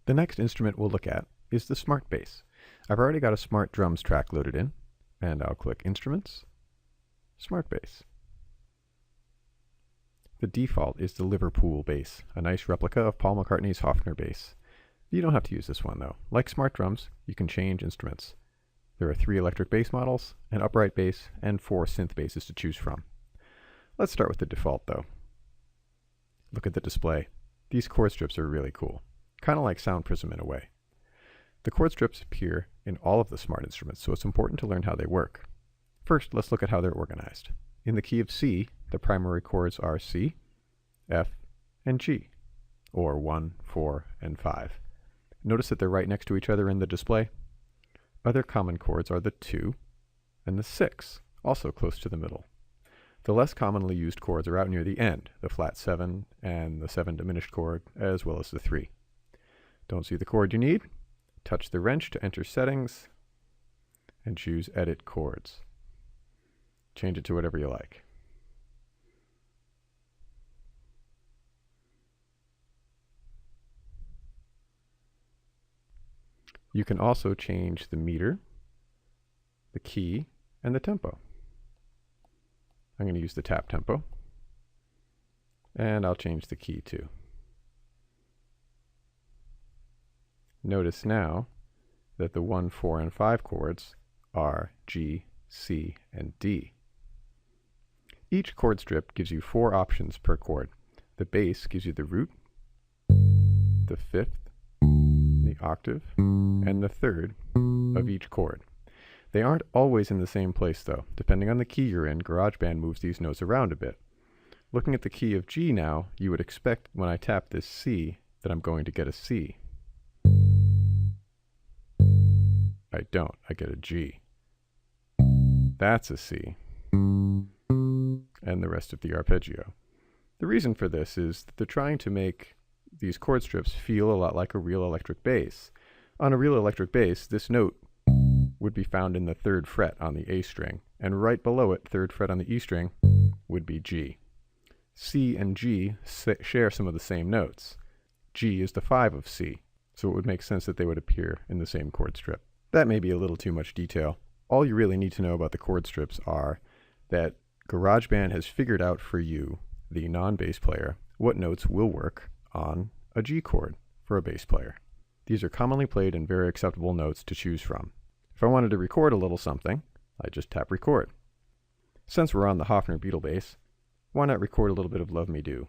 The next instrument we'll look at is the SmartBass. I've already got a Smart Drums track loaded in, and I'll click Instruments, SmartBass. The default is the Liverpool bass, a nice replica of Paul McCartney's Hofner bass. You don't have to use this one though. Like Smart Drums, you can change instruments. There are 3 electric bass models, an upright bass, and 4 synth basses to choose from. Let's start with the default though. Look at the display. These chord strips are really cool, kind of like Sound Prism in a way. The chord strips appear in all of the Smart instruments, so it's important to learn how they work. First, let's look at how they're organized. In the key of C, the primary chords are C, F, and G, or 1, 4, and 5. Notice that they're right next to each other in the display. Other common chords are the 2 and the 6, also close to the middle. The less commonly used chords are out near the end, the flat 7 and the 7 diminished chord, as well as the 3. Don't see the chord you need? Touch the wrench to enter settings and choose Edit Chords. Change it to whatever you like. You can also change the meter, the key, and the tempo. I'm going to use the tap tempo, and I'll change the key too. Notice now that the 1, 4, and 5 chords are G, C, and D. Each chord strip gives you 4 options per chord. The bass gives you the root, the 5th, the octave, and the 3rd of each chord. They aren't always in the same place though. Depending on the key you're in, GarageBand moves these notes around a bit. Looking at the key of G now, you would expect when I tap this C that I'm going to get a C. I don't, I get a G. That's a C. And the rest of the arpeggio. The reason for this is that they're trying to make these chord strips feel a lot like a real electric bass. On a real electric bass, this note would be found in the 3rd fret on the A string, and right below it, 3rd fret on the E string, would be G. C and G share some of the same notes. G is the 5 of C, so it would make sense that they would appear in the same chord strip. That may be a little too much detail. All you really need to know about the chord strips are that GarageBand has figured out for you, the non-bass player, what notes will work on a G chord for a bass player. These are commonly played and very acceptable notes to choose from. If I wanted to record a little something, I just tap record. Since we're on the Hofner Beetle bass, why not record a little bit of Love Me Do?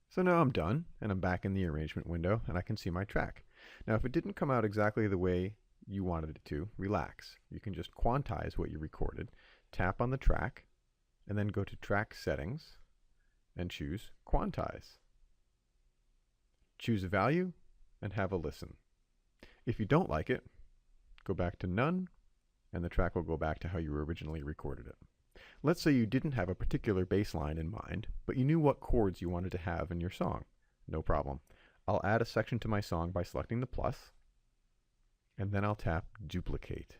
So now I'm done, and I'm back in the arrangement window, and I can see my track. Now if it didn't come out exactly the way you wanted it to, relax. You can just quantize what you recorded, tap on the track, and then go to Track Settings, and choose Quantize. Choose a value, and have a listen. If you don't like it, go back to None, and the track will go back to how you originally recorded it. Let's say you didn't have a particular bass line in mind, but you knew what chords you wanted to have in your song. No problem. I'll add a section to my song by selecting the plus, and then I'll tap Duplicate.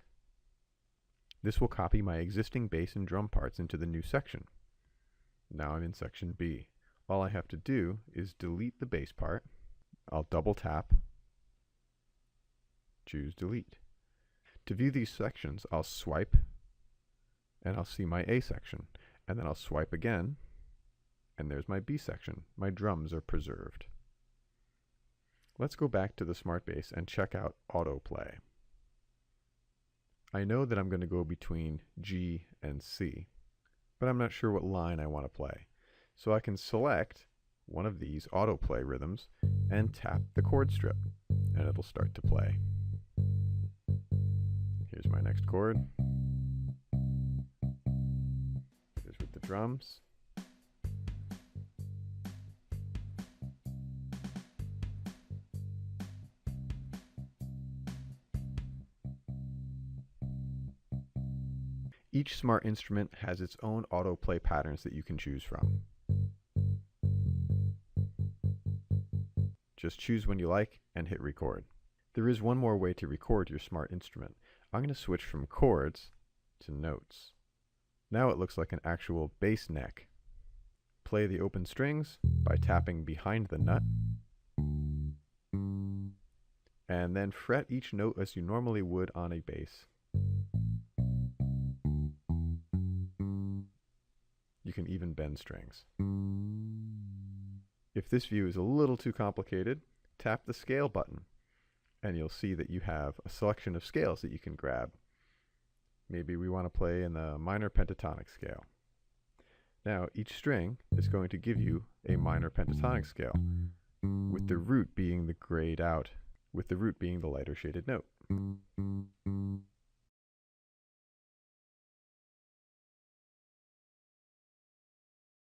This will copy my existing bass and drum parts into the new section. Now I'm in section B. All I have to do is delete the bass part. I'll double tap, choose Delete. To view these sections, I'll swipe, and I'll see my A section, and then I'll swipe again, and there's my B section. My drums are preserved. Let's go back to the SmartBass and check out autoplay. I know that I'm going to go between G and C, but I'm not sure what line I want to play. So I can select one of these autoplay rhythms and tap the chord strip, and it'll start to play. Here's my next chord. Here's with the drums. Each smart instrument has its own autoplay patterns that you can choose from. Just choose one you like and hit record. There is one more way to record your smart instrument. I'm going to switch from chords to notes. Now it looks like an actual bass neck. Play the open strings by tapping behind the nut, and then fret each note as you normally would on a bass. You can even bend strings. If this view is a little too complicated, tap the scale button, and you'll see that you have a selection of scales that you can grab. Maybe we want to play in the minor pentatonic scale. Now, each string is going to give you a minor pentatonic scale, with the root being the grayed out, with the root being the lighter shaded note.